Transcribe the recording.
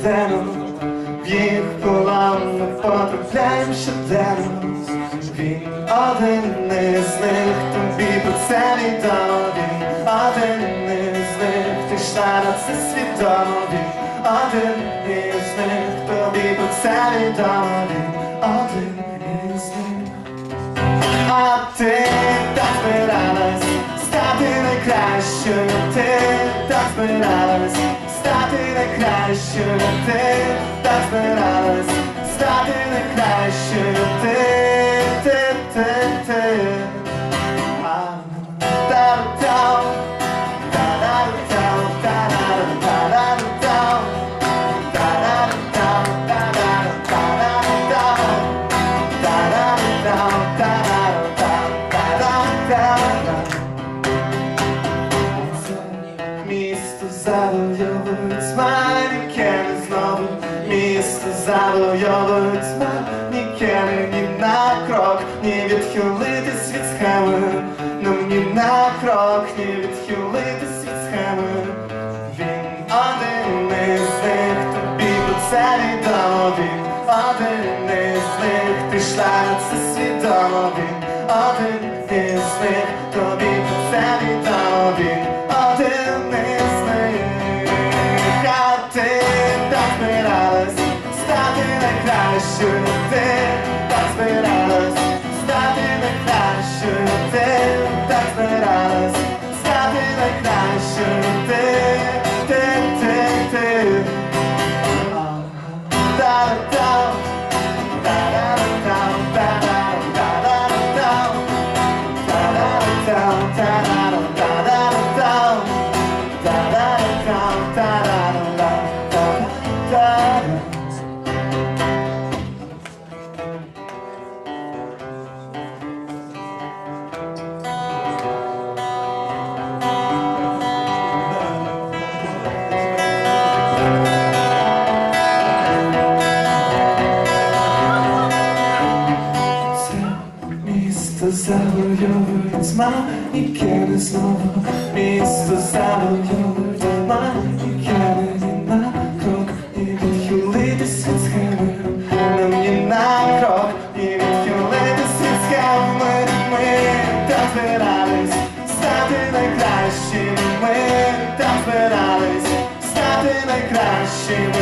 щоденно, в їх полон ми потрапляємо щоденно. Він один із них, тобі про це відомо. Він один із них, ти йшла на це свідомо. Він один із них, тобі про це відомо. Він один із них. А ти так збиралась стати найкращою. Ти так збиралась стати найкращою. Ти так збиралась стати найкращою. Ти. Місто завойовують манікени знову. Місто завойовують манікени. Ні на крок, ні відхилитись від схеми. Нам ні на крок, ні відхилитись від схеми. Він один із них, тобі про це відомо. Він один із них, ти йшла на це свідомо. Він один із них, тобі про це відомо. Він один із них. А ти так збиралась стати найкращою. Ти так збиралась стати найкращою. Ти так збиралась стати найкращою. Ти. Місто завойовують манікени знову. Місто завойовують манікени. Ні на крок, ні відхилитись від схеми. Нам ні на крок, ні відхилитись від схеми. Ми так збирались стати найкращими. Ми так збирались стати найкращими.